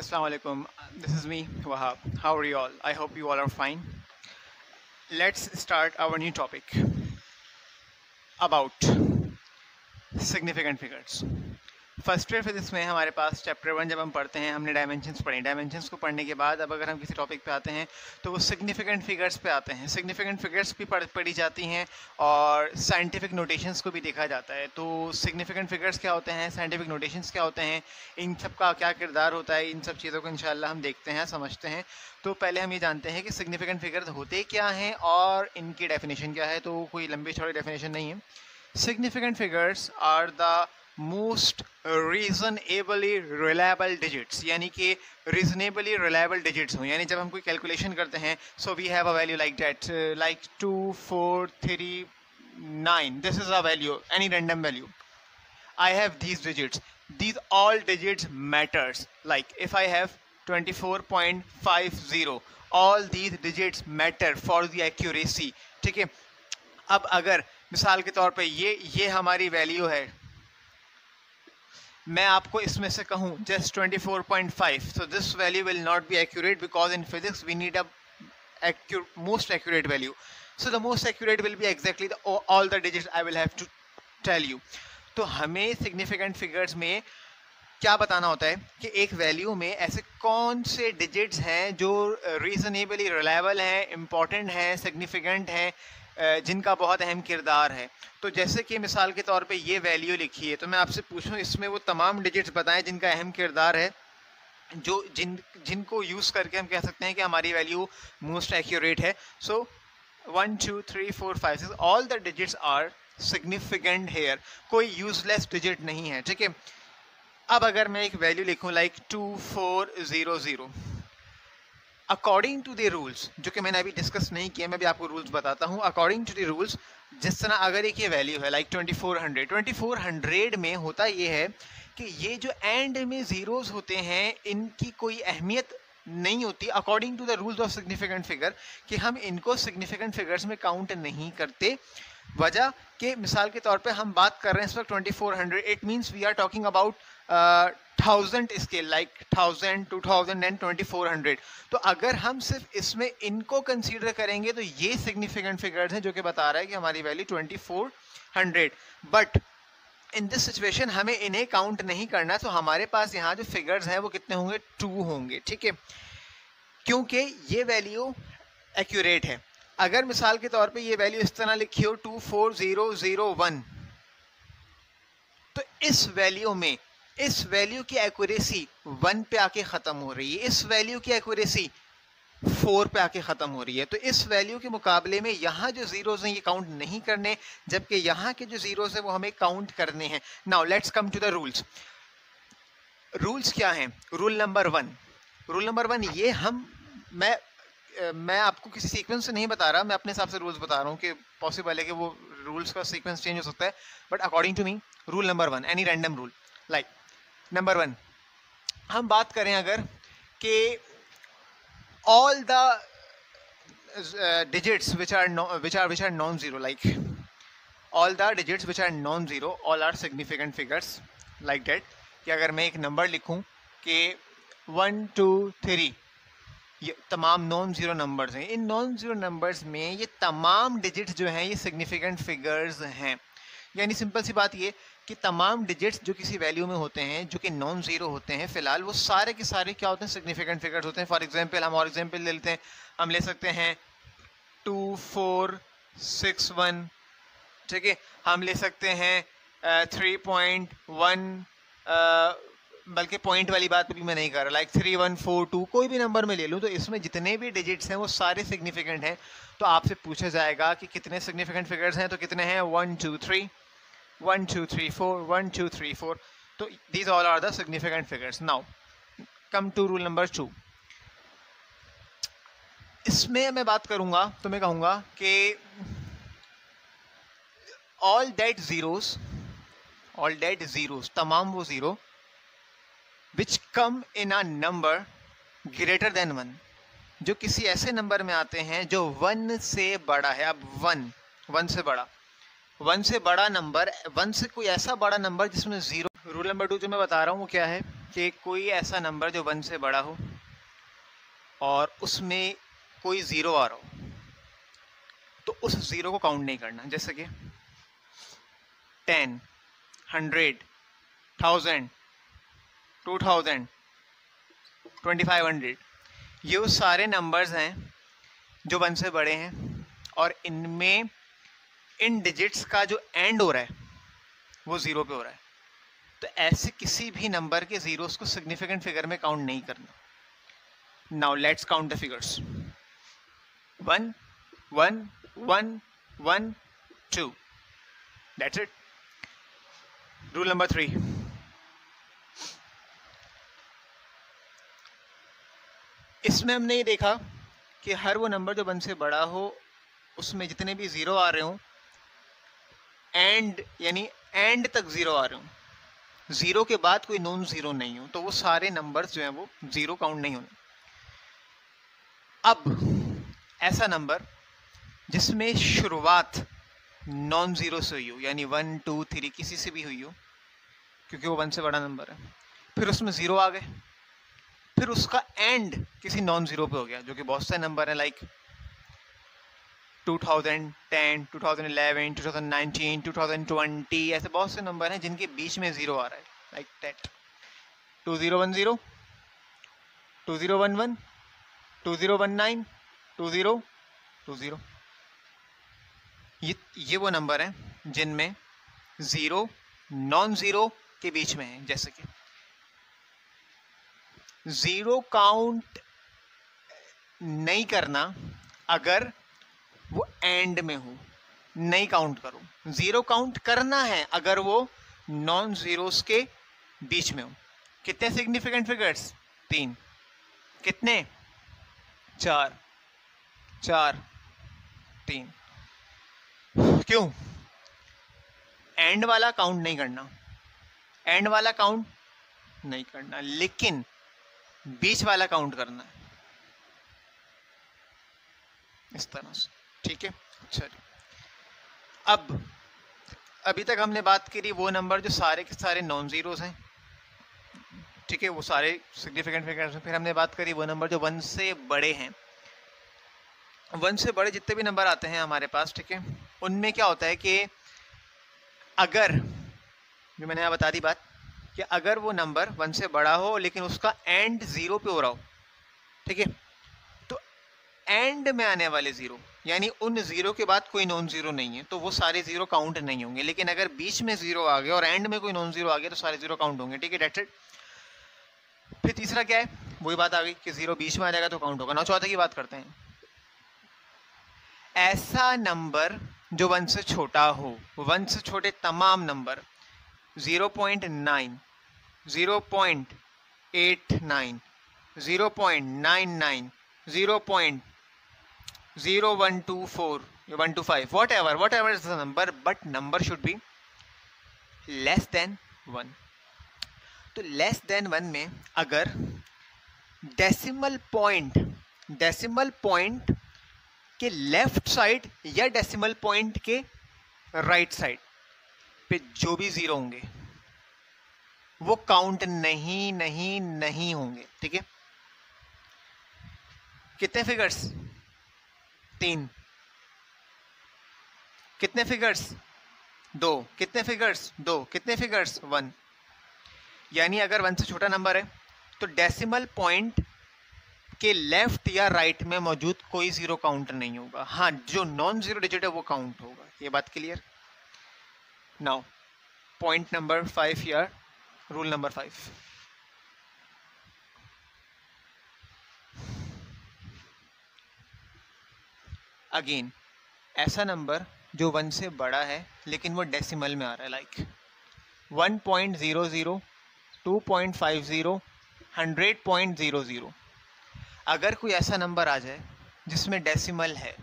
Assalamu alaikum. This is me, Wahab. How are you all? I hope you all are fine. Let's start our new topic about significant figures. First year physics में हमारे पास chapter 1 जब हम पढ़ते हैं हमने dimensions पढ़े। Dimensions को पढ़ने के बाद अब अगर हम किसी टॉपिक पे आते हैं तो वो सिग्निफिकेंट फिगर्स पे आते हैं। सिग्निफिकेंट फिगर्स भी पढ़ी जाती हैं और साइंटिफिक नोटेशंस को भी देखा जाता है। तो सिग्निफिकेंट फिगर्स क्या होते हैं, साइंटिफिक नोटेशंस क्या होते हैं, इन सब का क्या किरदार होता है, इन सब चीज़ों को इंशाल्लाह हम देखते हैं, समझते हैं। तो पहले हम ये जानते हैं कि सिग्निफिकेंट फिगर्स होते क्या हैं और इनकी डेफिनेशन क्या है। तो कोई लंबी चौड़ी डेफिनेशन नहीं है। Significant figures are the most reasonably reliable digits, यानी कि रीजनेबली रिलायबल डिजिट्स हों। यानी जब हम कोई कैलकुलेशन करते हैं, so we have a value like that, like 2 4 3 9, this is a value, any random value, I have these digits, these all digits matters. Like if I have 24.50, all these digits matter for the accuracy. ठीक है। अब अगर मिसाल के तौर पे ये हमारी वैल्यू है, मैं आपको इसमें से कहूँ just 24.5, so this value will not be accurate because in physics we need a most accurate value. So the most accurate will be exactly all the digits I will have to tell you. तो हमें significant figures में क्या बताना होता है कि एक value में ऐसे कौन से डिजिट्स हैं जो रीजनेबली रिलायबल हैं, इम्पॉर्टेंट हैं, सिग्निफिकेंट हैं, जिनका बहुत अहम किरदार है। तो जैसे कि मिसाल के तौर पे ये वैल्यू लिखी है, तो मैं आपसे पूछूं इसमें वो तमाम डिजिट्स बताएं जिनका अहम किरदार है, जो जिनको यूज़ करके हम कह सकते हैं कि हमारी वैल्यू मोस्ट एक्यूरेट है। So 1 2 3 4 5 6 all the digits are significant here, कोई यूजलेस डिजिट नहीं है। ठीक है। अब अगर मैं एक वैल्यू लिखूं like 2400, according to the rules, जो कि मैंने अभी डिस्कस नहीं किया, मैं भी आपको रूल्स बताता हूं। अकॉर्डिंग टू द रूल्स, जिस तरह अगर एक ये वैल्यू है लाइक 2400 में होता ये है कि ये जो एंड में जीरोस होते हैं इनकी कोई अहमियत नहीं होती according to the rules of significant figure, कि हम इनको सिग्निफिकेंट फिगर्स में काउंट नहीं करते। वजह कि मिसाल के तौर पे हम बात कर रहे हैं इस वक्त 2400, it means we are talking about 1000 scale, like 1000 2000 and 2400। तो अगर हम सिर्फ इसमें इनको कंसीडर करेंगे तो ये सिग्निफिकेंट फिगर्स हैं जो कि बता रहा है कि हमारी value 2400। But in this situation हमें इन्हें काउंट नहीं करना, तो हमारे पास यहाँ जो फिगर्स हैं वो कितने होंगे, 2 होंगे। ठीक है, क्योंकि ये वैल्यू एक्यूरेट है। अगर मिसाल के तौर पे ये वैल्यू इस तरह लिखी हो 24001, तो इस वैल्यू में इस वैल्यू की एक्यूरेसी 1 पे आके ख़त्म हो रही है, इस वैल्यू की एक्यूरेसी 4 पे आके ख़त्म हो रही है। तो इस वैल्यू के मुकाबले में यहाँ जो ज़ीरोज़ हैं ये काउंट नहीं करने, जबकि यहाँ के जो ज़ीरोज़ हैं वो हमें काउंट करने हैं। Now let's come to the rules. Rules क्या हैं? रूल नंबर 1 ये मैं आपको किसी सीक्वेंस से नहीं बता रहा, मैं अपने हिसाब से रूल्स बता रहा हूँ कि पॉसिबल है कि वो रूल्स का सीक्वेंस चेंज हो सकता है, but according to me rule number 1, any random rule, like number 1 हम बात करें अगर कि all the digits which are non-zero, like all the digits which are non-zero, all are significant figures, like that। कि अगर मैं एक नंबर लिखूं कि 1 2 3, ये तमाम नॉन ज़ीरो नंबर्स हैं, इन नॉन ज़ीरो नंबर्स में ये तमाम डिजिट्स जो हैं ये सिग्निफिकेंट फिगर्स हैं। यानी सिंपल सी बात ये कि तमाम डिजिट्स जो किसी वैल्यू में होते हैं जो कि नॉन ज़ीरो होते हैं, फ़िलहाल वो सारे के सारे क्या होते हैं, सिग्निफिकेंट फिगर्स होते हैं। फॉर एग्जांपल हम और एग्जांपल ले लेते हैं, हम ले सकते हैं 2461, ठीक है। हम ले सकते हैं 3.1, बल्कि पॉइंट वाली बात भी मैं नहीं कर रहा, लाइक 3142, कोई भी नंबर में ले लूँ तो इसमें जितने भी डिजिट्स हैं वो सारे सिग्निफिकेंट हैं। तो आपसे पूछा जाएगा कि कितने सिग्निफिकेंट फिगर्स हैं, तो कितने हैं, 1 2 3 1 2 3 4 1 2 3 4। तो these all are the significant figures. Now come to rule number 2। इसमें मैं बात करूंगा तो मैं कहूँगा कि ऑल दैट ज़ीरोस, तमाम वो zero which come in a number greater than 1, जो किसी ऐसे नंबर में आते हैं जो 1 से बड़ा है। अब 1 से बड़ा नंबर, 1 से कोई ऐसा बड़ा नंबर जिसमें ज़ीरो। रूल नंबर 2 जो मैं बता रहा हूँ वो क्या है कि कोई ऐसा नंबर जो 1 से बड़ा हो और उसमें कोई ज़ीरो आ रहा हो, तो उस ज़ीरो को काउंट नहीं करना। जैसे कि 10, 100, 1000, 2000, 2500, ये वो सारे नंबर्स हैं जो 1 से बड़े हैं और इनमें इन डिजिट्स का जो एंड हो रहा है वो ज़ीरो पे हो रहा है। तो ऐसे किसी भी नंबर के ज़ीरोस को सिग्निफिकेंट फिगर में काउंट नहीं करना। Now let's count the figures. 1 1 1 1 2, that's it. Rule number 3, इसमें हमने ये देखा कि हर वो नंबर जो 1 से बड़ा हो उसमें जितने भी ज़ीरो आ रहे हों, एंड यानी एंड तक ज़ीरो आ रहे हों, ज़ीरो के बाद कोई नॉन ज़ीरो नहीं हो, तो वो सारे नंबर्स जो हैं वो ज़ीरो काउंट नहीं होने। अब ऐसा नंबर जिसमें शुरुआत नॉन ज़ीरो से हुई हो, यानी 1 2 3 किसी से भी हुई हो, क्योंकि वो 1 से बड़ा नंबर है, फिर उसमें ज़ीरो आ गए, फिर उसका एंड किसी नॉन ज़ीरो पे हो गया, जो कि बहुत से नंबर हैं, लाइक 2010, 2011, 2019, 2020, ऐसे बहुत से नंबर हैं जिनके बीच में ज़ीरो आ रहा है, लाइक दैट 2010, 2011, 2019, 2020। ये वो नंबर हैं जिनमें ज़ीरो नॉन ज़ीरो के बीच में है। जैसे कि ज़ीरो काउंट नहीं करना अगर वो एंड में हो, नहीं काउंट करो। ज़ीरो काउंट करना है अगर वो नॉन ज़ीरोस के बीच में हो। कितने सिग्निफिकेंट फिगर्स? 3। कितने? 4 4 3। क्यों? एंड वाला काउंट नहीं करना, एंड वाला काउंट नहीं करना, लेकिन बीच वाला काउंट करना है, इस तरह से। ठीक है, चलिए। अब अभी तक हमने बात करी वो नंबर जो सारे के सारे नॉन ज़ीरोस हैं, ठीक है, वो सारे सिग्निफिकेंट फिगर्स हैं। फिर हमने बात करी वो नंबर जो 1 से बड़े हैं। 1 से बड़े जितने भी नंबर आते हैं हमारे पास, ठीक है, उनमें क्या होता है कि अगर, जो मैंने यहाँ बता दी बात, कि अगर वो नंबर 1 से बड़ा हो लेकिन उसका एंड ज़ीरो पे हो रहा हो, ठीक है, तो एंड में आने वाले ज़ीरो, यानी उन ज़ीरो के बाद कोई नॉन ज़ीरो नहीं है, तो वो सारे ज़ीरो काउंट नहीं होंगे। लेकिन अगर बीच में ज़ीरो आ गया और एंड में कोई नॉन ज़ीरो आ गया तो सारे ज़ीरो काउंट होंगे। ठीक है, दैट्स इट। फिर तीसरा क्या है, वही बात आ गई कि ज़ीरो बीच में आ जाएगा तो काउंट होगा। ना चौथे की बात करते हैं। ऐसा नंबर जो 1 से छोटा हो, 1 से छोटे तमाम number 0.9, 0.89, 0.99, 0.0124, 125, whatever is the number, but number should be less than 1. तो लेस देन 1 में अगर डेसिमल पॉइंट के लेफ्ट साइड या डेसिमल पॉइंट के राइट साइड पे जो भी ज़ीरो होंगे वो काउंट नहीं होंगे। ठीक है, कितने फिगर्स? 3। कितने फिगर्स? 2। कितने फिगर्स? 2। कितने फिगर्स? 1। यानी अगर 1 से छोटा नंबर है तो डेसिमल पॉइंट के लेफ्ट या राइट में मौजूद कोई ज़ीरो काउंट नहीं होगा। हाँ, जो नॉन ज़ीरो डिजिट है वो काउंट होगा। ये बात clear? Now point number 5 here, rule number 5। Again, ऐसा नंबर जो 1 से बड़ा है लेकिन वो डेसिमल में आ रहा है, लाइक 1.00, 2.50, 100.00। अगर कोई ऐसा नंबर आ जाए जिसमें डेसिमल है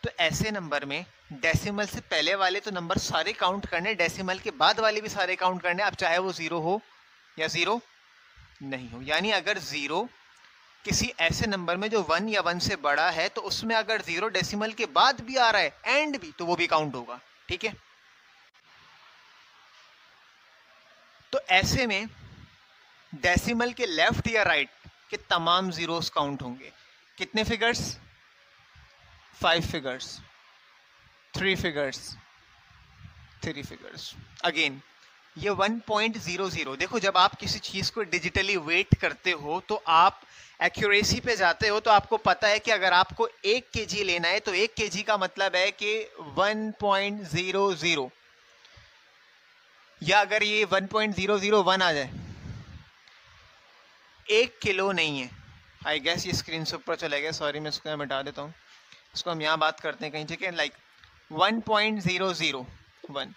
तो ऐसे नंबर में डेसिमल से पहले वाले तो नंबर सारे काउंट करने, डेसिमल के बाद वाले भी सारे काउंट करने, अब चाहे वो ज़ीरो हो या ज़ीरो नहीं हो। यानी अगर ज़ीरो किसी ऐसे नंबर में जो 1 या 1 से बड़ा है तो उसमें अगर ज़ीरो डेसिमल के बाद भी आ रहा है, एंड भी, तो वो भी काउंट होगा। ठीक है, तो ऐसे में डेसिमल के लेफ्ट या राइट के तमाम जीरोस काउंट होंगे। कितने figures? 5 figures, 3 figures, 3 figures. Again ये 1.00, देखो जब आप किसी चीज को डिजिटली वेट करते हो तो आप एक्यूरेसी पे जाते हो, तो आपको पता है कि अगर आपको 1 kg लेना है तो 1 kg का मतलब है कि 1.00, या अगर ये 1.001 आ जाए, 1 किलो नहीं है। आई गेस ये स्क्रीन से ऊपर चला गया, सॉरी मैं इसको मिटा देता हूँ, इसको हम यहाँ बात करते हैं कहीं, ठीक है। लाइक 1.001,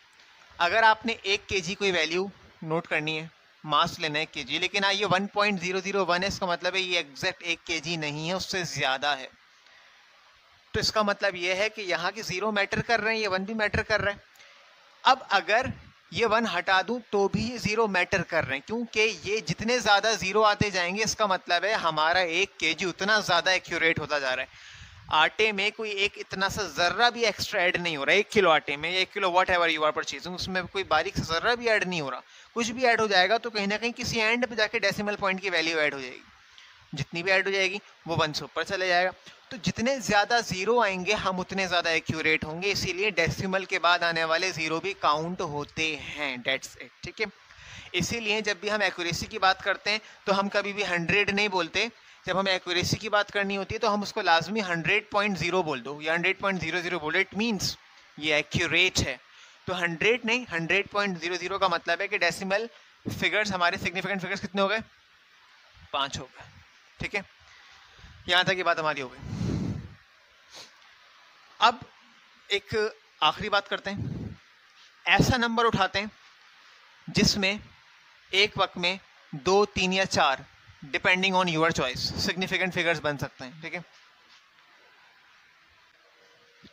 अगर आपने 1 kg कोई वैल्यू नोट करनी है, मास लेना है 1 kg, लेकिन ये 1.001 है, इसका मतलब है ये एग्जैक्ट 1 kg नहीं है, उससे ज़्यादा है। तो इसका मतलब ये है कि यहाँ के 0 मैटर कर रहे हैं, ये 1 भी मैटर कर रहा है। अब अगर ये 1 हटा दूं तो भी ये 0 मैटर कर रहे हैं, क्योंकि ये जितने ज़्यादा 0 आते जाएंगे इसका मतलब है हमारा 1 kg उतना ज़्यादा एक्यूरेट होता जा रहा है। आटे में कोई एक इतना सा जर्रा भी एक्स्ट्रा ऐड नहीं हो रहा है। 1 किलो आटे में, 1 kilo whatever you are purchasing, उसमें कोई बारीक सा जर्रा भी ऐड नहीं हो रहा। कुछ भी ऐड हो जाएगा तो कहीं ना कहीं किसी एंड पे जाके डेसिमल पॉइंट की वैल्यू ऐड हो जाएगी, जितनी भी ऐड हो जाएगी वो 1 से ऊपर चले जाएगा। तो जितने ज़्यादा ज़ीरो आएंगे हम उतने ज़्यादा एक्यूरेट होंगे, इसीलिए डेसिमल के बाद आने वाले ज़ीरो भी काउंट होते हैं, डेट्स इट, ठीक है। इसीलिए जब भी हम एक्यूरेसी की बात करते हैं तो हम कभी भी 100 नहीं बोलते। जब हमें एक्यूरेसी की बात करनी होती है तो हम उसको लाजमी 100.0 बोल दो या 100.00 बोलो, इट मीन्स ये एक्यूरेट है। तो 100 नहीं, 100.00 का मतलब है कि डेसिमल फिगर्स, हमारे सिग्निफिकेंट फिगर्स कितने हो गए? 5 हो गए, ठीक है। यहाँ तक ये बात हमारी हो गई। अब एक आखिरी बात करते हैं, ऐसा नंबर उठाते हैं जिसमें एक वक्त में 2, 3 या 4 depending on your choice significant figures बन सकते हैं, ठीक है।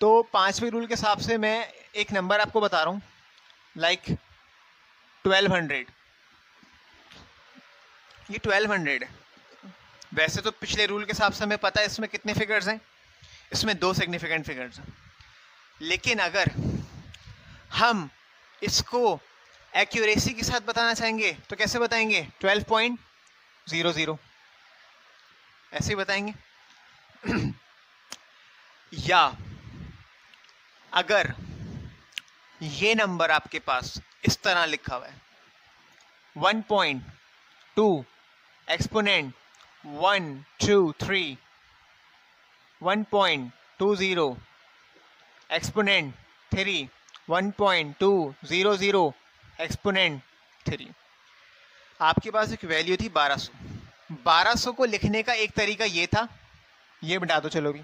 तो 5वें रूल के हिसाब से मैं एक नंबर आपको बता रहा हूँ, लाइक 1200। ये 1200 है। वैसे तो पिछले रूल के हिसाब से हमें पता है इसमें कितने फिगर्स हैं, इसमें 2 सिग्निफिकेंट फिगर्स हैं। लेकिन अगर हम इसको एक्यूरेसी के साथ बताना चाहेंगे तो कैसे बताएंगे? 12.00 ऐसे ही बताएंगे। या अगर ये नंबर आपके पास इस तरह लिखा हुआ है 1.2 एक्सपोनेंट 1 2 3 1.20 एक्सपोनेंट 3 1.200 एक्सपोनेंट 3, आपके पास एक वैल्यू थी 1200। 1200 को लिखने का एक तरीका ये था, ये बता दो चलो भी।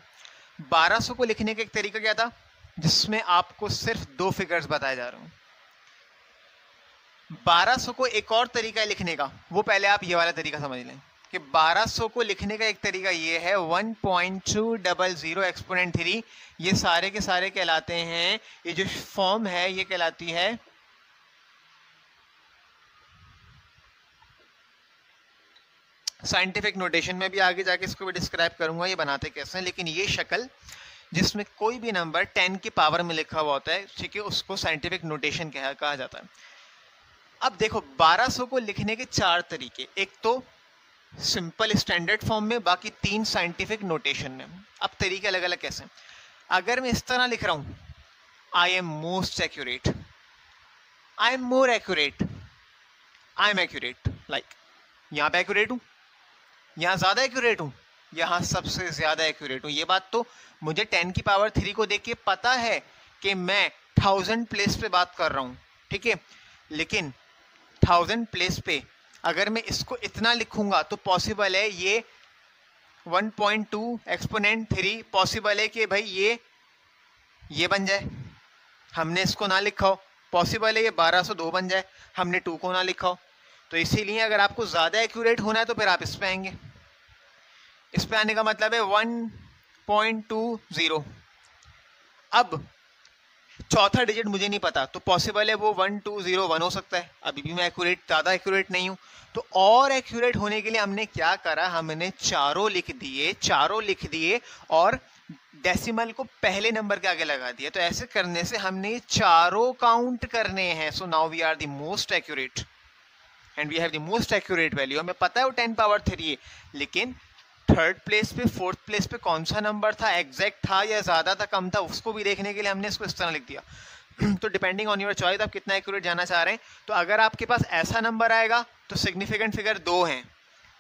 1200 को लिखने का एक तरीका क्या था, जिसमें आपको सिर्फ 2 फिगर्स बताए जा रहे हूं। 1200 को एक और तरीका है लिखने का, वो पहले आप ये वाला तरीका समझ लें कि 1200 को लिखने का एक तरीका ये है 1.200 एक्सपोनेंट 3। ये सारे के सारे कहलाते हैं, ये जो फॉर्म है ये कहलाती है साइंटिफिक नोटेशन में भी आगे जाके इसको भी डिस्क्राइब करूंगा ये बनाते कैसे हैं, लेकिन ये शक्ल जिसमें कोई भी नंबर 10 की पावर में लिखा हुआ होता है, ठीक है, उसको साइंटिफिक नोटेशन कहा जाता है। अब देखो 1200 को लिखने के 4 तरीके, एक तो सिंपल स्टैंडर्ड फॉर्म में, बाकी 3 साइंटिफिक नोटेशन में। अब तरीके अलग अलग कैसे? अगर मैं इस तरह लिख रहा हूं, I am most accurate, I am more accurate, I am accurate, like यहां पे एक्यूरेट हूं, यहां ज्यादा एक्यूरेट हूं, यहां सबसे ज्यादा एक्यूरेट हूं। ये बात तो मुझे 10 की पावर 3 को देख के पता है कि मैं 1000 प्लेस पे बात कर रहा हूं, ठीक है। लेकिन 1000 प्लेस पे अगर मैं इसको इतना लिखूंगा तो पॉसिबल है ये 1.2 एक्सपोनेंट 3 पॉसिबल है कि भाई ये बन जाए, हमने इसको ना लिखा हो। पॉसिबल है ये 1202 बन जाए, हमने 2 को ना लिखा हो। तो इसीलिए अगर आपको ज़्यादा एक्यूरेट होना है तो फिर आप इस पे आएंगे। इस पे आने का मतलब है 1.20। अब चौथा डिजिट मुझे नहीं पता, तो पॉसिबल है वो 1201 हो सकता है। अभी भी मैं एक्यूरेट, ज़्यादा एक्यूरेट नहीं हूँ। तो और एक्यूरेट होने के लिए हमने क्या करा, हमने चारों लिख दिए और डेसिमल को पहले नंबर के आगे लगा दिया। तो ऐसे करने से हमने चारों काउंट करने हैं। So now we are the most accurate. And we have the most accurate value, हमें पता है वो 10 पावर 3 है, लेकिन थर्ड प्लेस पे फोर्थ प्लेस पे कौन सा नंबर था, एग्जैक्ट था या ज़्यादा था कम था, उसको भी देखने के लिए हमने इसको इस तरह लिख दिया। तो डिपेंडिंग ऑन योर चॉइस आप कितना एक्यूरेट जाना चाह रहे हैं। तो अगर आपके पास ऐसा नंबर आएगा तो सिग्निफिकेंट फिगर 2 हैं,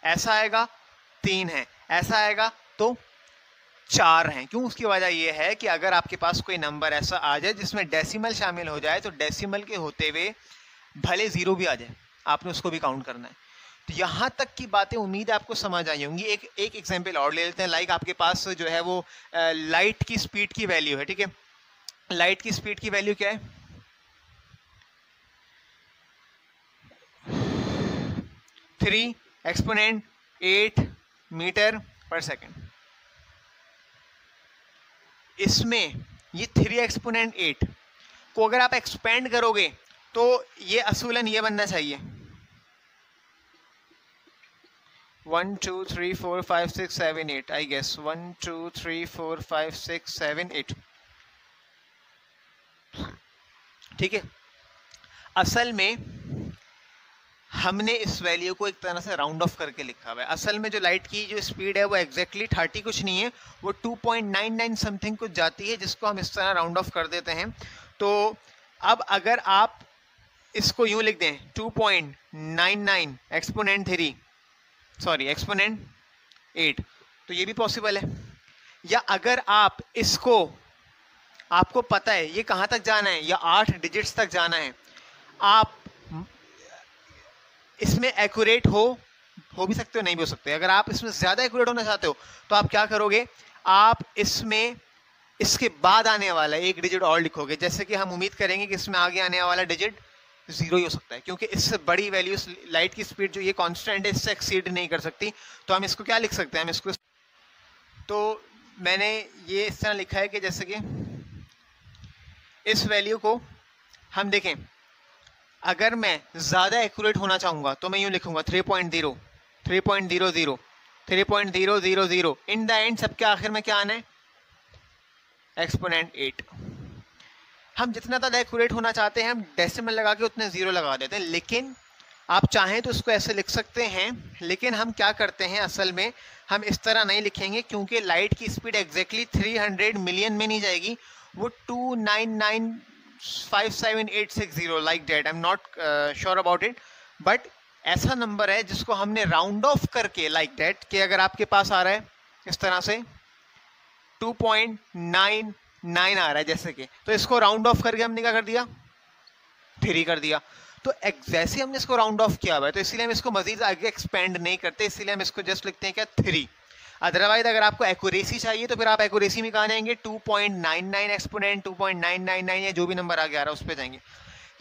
ऐसा आएगा 3 है, ऐसा आएगा तो 4 हैं। क्यों? उसकी वजह यह है कि अगर आपके पास कोई नंबर ऐसा आ जाए जिसमें डेसिमल शामिल हो जाए तो डेसिमल के होते हुए भले 0 भी आ जाए, आपने उसको भी काउंट करना है। तो यहाँ तक की बातें उम्मीद है आपको समझ आई होंगी। एक एग्जांपल और ले लेते हैं। लाइक आपके पास जो है वो लाइट की स्पीड की वैल्यू है, ठीक है। लाइट की स्पीड की वैल्यू क्या है? 3 एक्सपोनेंट 8 मीटर पर सेकेंड। इसमें ये 3 एक्सपोनेंट 8 को अगर आप एक्सपेंड करोगे तो ये असूलन ये बनना चाहिए 1 2 3 4 5 6 7 8 आई गेस 1 2 3 4 5 6 7 8, ठीक है। असल में हमने इस वैल्यू को एक तरह से राउंड ऑफ करके लिखा हुआ है। असल में जो लाइट की जो स्पीड है वो एग्जैक्टली 30 कुछ नहीं है, वो 2.99 समथिंग कुछ जाती है, जिसको हम इस तरह राउंड ऑफ कर देते हैं। तो अब अगर आप इसको यूं लिख दें 2.99 एक्सपोनेंट 3 सॉरी एक्सपोनेंट 8, तो ये भी पॉसिबल है। या अगर आप इसको, आपको पता है ये कहाँ तक जाना है, या 8 डिजिट्स तक जाना है, आप इसमें एक्यूरेट हो भी सकते हो, नहीं भी हो सकते। अगर आप इसमें ज़्यादा एक्यूरेट होना चाहते हो तो आप क्या करोगे, आप इसमें इसके बाद आने वाला एक डिजिट और लिखोगे। जैसे कि हम उम्मीद करेंगे कि इसमें आगे आने वाला डिजिट 0 ही हो सकता है, क्योंकि इससे बड़ी वैल्यू लाइट की स्पीड जो ये कांस्टेंट है इससे एक्सीड नहीं कर सकती। तो हम इसको क्या लिख सकते हैं, हम इसको, तो मैंने ये इस तरह लिखा है कि जैसे कि इस वैल्यू को हम देखें, अगर मैं ज़्यादा एक्यूरेट होना चाहूँगा तो मैं यूँ लिखूँगा 3.0 3.00 3.000, इन द एंड सबके आखिर में क्या आना है, एक्सपोनेंट 8। हम जितना ज़्यादा एक्यूरेट होना चाहते हैं हम डेसिमल लगा के उतने 0 लगा देते हैं, लेकिन आप चाहें तो इसको ऐसे लिख सकते हैं। लेकिन हम क्या करते हैं, असल में हम इस तरह नहीं लिखेंगे, क्योंकि लाइट की स्पीड एग्जैक्टली 300 मिलियन में नहीं जाएगी, वो 2995786 like that, I am not sure about it, but ऐसा नंबर है जिसको हमने राउंड ऑफ करके लाइक दैट कि अगर आपके पास आ रहा है इस तरह से 2.99 आ रहा है जैसे कि, तो इसको राउंड ऑफ करके हमने क्या कर दिया, 3 कर दिया। तो जैसे हमने इसको राउंड ऑफ किया हुआ है तो इसीलिए हम इसको मजीद आगे एक्सपेंड नहीं करते, इसीलिए हम इसको जस्ट लिखते हैं क्या, 3। अदरवाइज अगर आपको एक्यूरेसी चाहिए तो फिर आप एक्यूरेसी में कहाँ जाएंगे, 2.99 एक्सपोनेंट 2.999 या जो भी नंबर आगे आ रहा है उस पर जाएंगे।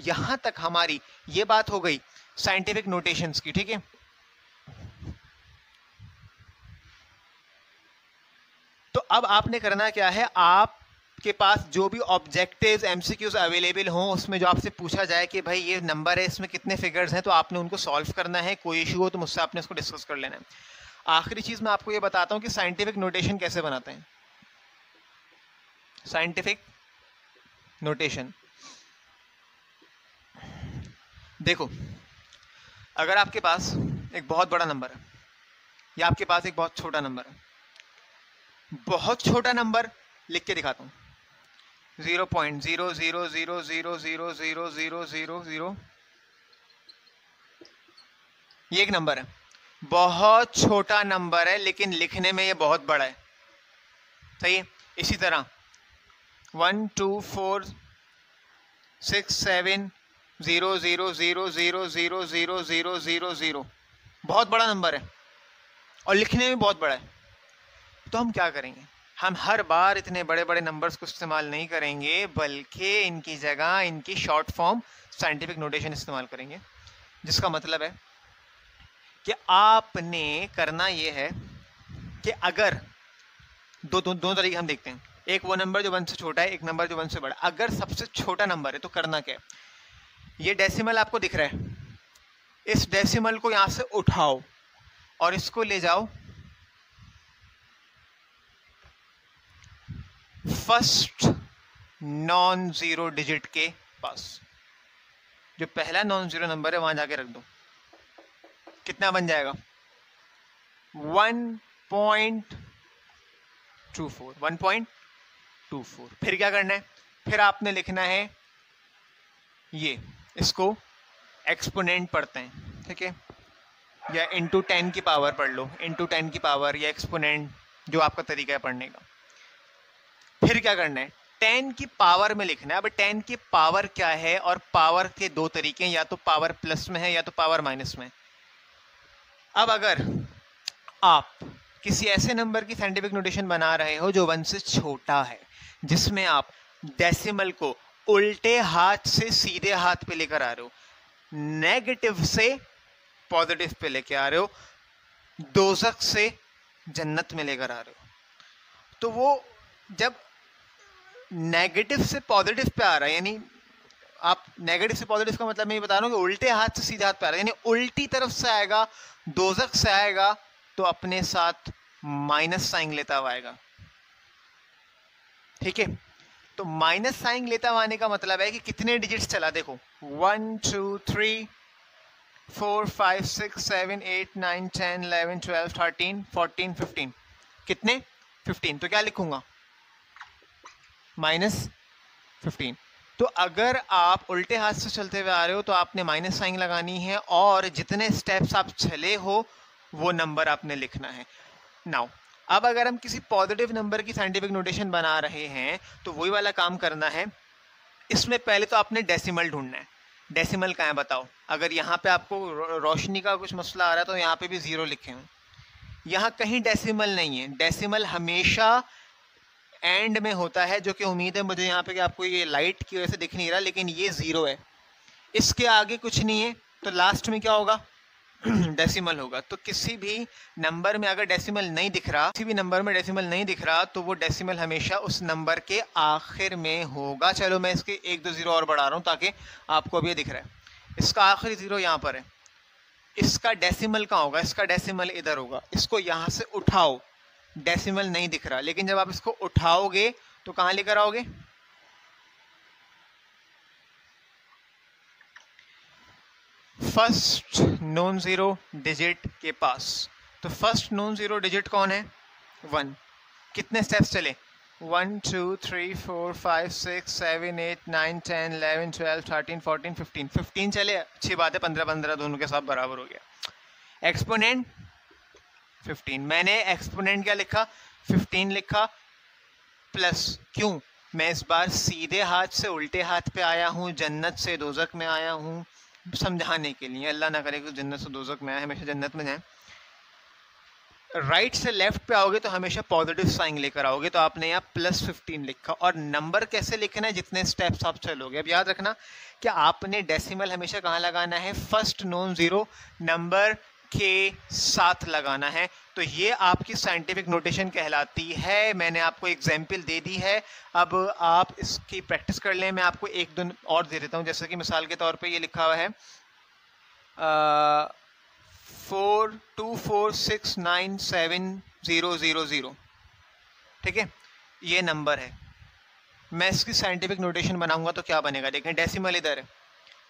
यहाँ तक हमारी ये बात हो गई साइंटिफिक नोटेशंस की, ठीक है। तो अब आपने करना क्या है, आपके पास जो भी ऑब्जेक्टिव्स एमसीक्यूज अवेलेबल हों उसमें जो आपसे पूछा जाए कि भाई ये नंबर है इसमें कितने फिगर्स हैं, तो आपने उनको सॉल्व करना है। कोई इशू हो तो मुझसे आपने इसको डिस्कस कर लेना है। आखिरी चीज मैं आपको ये बताता हूं कि साइंटिफिक नोटेशन कैसे बनाते हैं। साइंटिफिक नोटेशन देखो, अगर आपके पास एक बहुत बड़ा नंबर है या आपके पास एक बहुत छोटा नंबर है, बहुत छोटा नंबर लिख के दिखाता हूं 0.000000000, ये एक नंबर है, बहुत छोटा नंबर है लेकिन लिखने में ये बहुत बड़ा है, सही है। इसी तरह 1 2 4 6 7 0 0 0 0 0 0 0 0 0, बहुत बड़ा नंबर है और लिखने में बहुत बड़ा है। तो हम क्या करेंगे, हम हर बार इतने बड़े बड़े नंबर्स को इस्तेमाल नहीं करेंगे, बल्कि इनकी जगह इनकी शॉर्ट फॉर्म साइंटिफिक नोटेशन इस्तेमाल करेंगे। जिसका मतलब है कि आपने करना ये है कि अगर दो तरीके हम देखते हैं, एक वो नंबर जो 1 से छोटा है, एक नंबर जो 1 से बड़ा। अगर सबसे छोटा नंबर है तो करना क्या है, ये डेसिमल आपको दिख रहा है, इस डेसिमल को यहां से उठाओ और इसको ले जाओ फर्स्ट नॉन जीरो डिजिट के पास। जो पहला नॉन जीरो नंबर है वहां जाके रख दो, कितना बन जाएगा 1.24। फिर क्या करना है, फिर आपने लिखना है ये, इसको एक्सपोनेंट पढ़ते हैं, ठीक है, या इंटू 10 की पावर पढ़ लो, इंटू 10 की पावर या एक्सपोनेंट, जो आपका तरीका है पढ़ने का। फिर क्या करना है, 10 की पावर में लिखना है। अब 10 की पावर क्या है, और पावर के दो तरीके हैं, या तो पावर प्लस में है या तो पावर माइनस में। अब अगर आप किसी ऐसे नंबर की साइंटिफिक नोटेशन बना रहे हो जो 1 से छोटा है, जिसमें आप डेसिमल को उल्टे हाथ से सीधे हाथ पे लेकर आ रहे हो, नेगेटिव से पॉजिटिव पे लेके आ रहे हो, दोज़ख से जन्नत में लेकर आ रहे हो, तो वो जब नेगेटिव से पॉजिटिव पे आ रहा है, यानी आप नेगेटिव से पॉजिटिव का मतलब मैं ये बता रहा हूँ कि उल्टे हाथ से सीधे हाथ पे आ रहा है, यानी उल्टी तरफ से आएगा, दोज़ख से आएगा, तो अपने साथ माइनस साइन लेता हुआ आएगा, ठीक है। तो माइनस साइन लेता हुआ आने का मतलब है कि कितने डिजिट्स चला, देखो 1 2 3 4 5 6 7 8 9 10 11 12 13 14 15, कितने 15, तो क्या लिखूंगा -15। तो अगर आप उल्टे हाथ से चलते हुए आ रहे हो तो आपने माइनस साइन लगानी है, और जितने स्टेप्स आप चले हो वो नंबर आपने लिखना है। नाउ अब अगर हम किसी पॉजिटिव नंबर की साइंटिफिक नोटेशन बना रहे हैं तो वही वाला काम करना है। इसमें पहले तो आपने डेसिमल ढूंढना है। डेसिमल कहाँ है बताओ, अगर यहाँ पे आपको रोशनी का कुछ मसला आ रहा है तो यहाँ पे भी 0 लिखे हैं, यहाँ कहीं डेसिमल नहीं है। डेसिमल हमेशा एंड में होता है, जो कि उम्मीद है मुझे यहाँ पे कि आपको ये लाइट की वजह से दिख नहीं रहा, लेकिन ये 0 है, इसके आगे कुछ नहीं है, तो लास्ट में क्या होगा डेसिमल होगा। तो किसी भी नंबर में अगर डेसिमल नहीं दिख रहा, किसी भी नंबर में डेसिमल नहीं दिख रहा, तो वो डेसिमल हमेशा उस नंबर के आखिर में होगा। चलो मैं इसके 1 2 0 और बढ़ा रहा हूँ ताकि आपको अभी दिख रहा है। इसका आखिरी 0 यहाँ पर है, इसका डेसिमल कहाँ होगा, इसका डेसिमल इधर होगा। इसको यहाँ से उठाओ, डेसिमल नहीं दिख रहा, लेकिन जब आप इसको उठाओगे तो कहाँ लेकर आओगे, फर्स्ट नॉन जीरो डिजिट के पास। तो फर्स्ट नॉन जीरो डिजिट कौन है, 1। कितने स्टेप्स चले, 1 2 3 4 5 6 7 8 9 10 11 12 13 14 15 15 चले, अच्छी बात है, 15 15 दोनों के साथ बराबर हो गया। एक्सपोनेंट 15, मैंने एक्सपोनेंट क्या लिखा, 15 लिखा, प्लस, क्यों, मैं इस बार सीधे हाथ से उल्टे हाथ पे आया हूँ, जन्नत से दोज़ख में आया हूँ, समझाने के लिए, अल्लाह ना करे कि जन्नत से दोज़ख में आए, हमेशा जन्नत में जाए। राइट से लेफ्ट पे आओगे तो हमेशा पॉजिटिव साइन लेकर आओगे, तो आपने यहाँ +15 लिखा। और नंबर कैसे लिखना है, जितने स्टेप्स आप चलोगे। अब याद रखना कि आपने डेसिमल हमेशा कहाँ लगाना है, फर्स्ट नॉन जीरो नंबर के साथ लगाना है। तो ये आपकी साइंटिफिक नोटेशन कहलाती है। मैंने आपको एग्जाम्पल दे दी है, अब आप इसकी प्रैक्टिस कर लें। मैं आपको 1 2 और दे देता हूँ, जैसे कि मिसाल के तौर पे ये लिखा हुआ है 424697000, ठीक है, ये नंबर है। मैं इसकी साइंटिफिक नोटेशन बनाऊंगा तो क्या बनेगा, देखें, डेसिमल इधर है,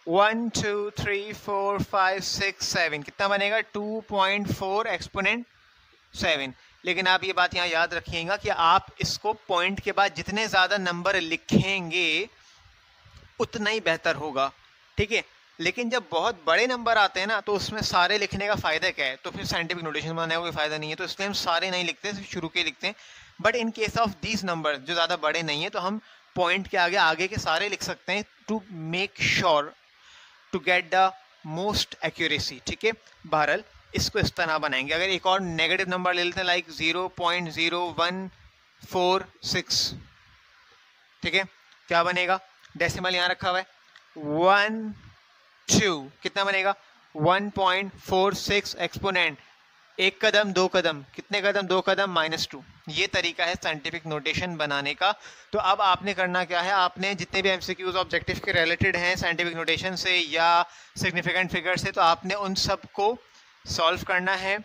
1 2 3 4 5 6 7, कितना बनेगा 2.4 एक्सपोनेंट 7। लेकिन आप ये बात यहाँ याद रखिएगा कि आप इसको पॉइंट के बाद जितने ज़्यादा नंबर लिखेंगे उतना ही बेहतर होगा, ठीक है। लेकिन जब बहुत बड़े नंबर आते हैं ना, तो उसमें सारे लिखने का फ़ायदा क्या है, तो फिर साइंटिफिक नोटेशन बनाने का कोई फ़ायदा नहीं है, तो इसलिए हम सारे नहीं लिखते, सिर्फ शुरू के लिखते हैं। But in case of these number जो ज़्यादा बड़े नहीं है, तो हम पॉइंट के आगे आगे के सारे लिख सकते हैं, to make sure to get the most accuracy, ठीक है। बहरहाल इसको इस तरह बनाएंगे। अगर एक और नेगेटिव नंबर ले लेते हैं, लाइक 0.0146, ठीक है, क्या बनेगा, डेसिमल यहाँ रखा हुआ है, 1 2, कितना बनेगा 1.46 एक्सपोनेंट, 1 कदम 2 कदम, कितने कदम 2 कदम, -2। ये तरीका है साइंटिफिक नोटेशन बनाने का। तो अब आपने करना क्या है, आपने जितने भी एमसीक्यूज ऑब्जेक्टिव के रिलेटेड हैं साइंटिफिक नोटेशन से या सिग्निफिकेंट फिगर से, तो आपने उन सब को सॉल्व करना है,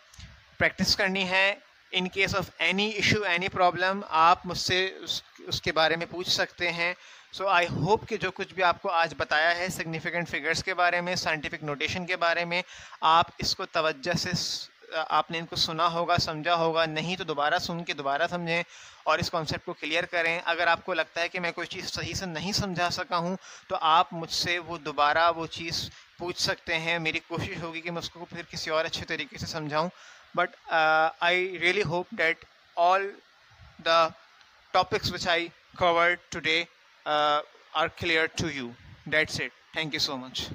प्रैक्टिस करनी है। In case of any issue, any problem, आप मुझसे उसके बारे में पूछ सकते हैं। सो आई होप कि जो कुछ भी आपको आज बताया है सिग्निफिकेंट फिगर्स के बारे में, साइंटिफिक नोटेशन के बारे में, आप इसको तवज्जो से आपने इनको सुना होगा, समझा होगा। नहीं तो दोबारा सुन के दोबारा समझें और इस कॉन्सेप्ट को क्लियर करें। अगर आपको लगता है कि मैं कोई चीज़ सही से नहीं समझा सका हूँ तो आप मुझसे वो दोबारा वो चीज़ पूछ सकते हैं। मेरी कोशिश होगी कि मैं उसको फिर किसी और अच्छे तरीके से समझाऊँ। But I really hope that all the topics which I covered today are clear to you. That's it. Thank you so much.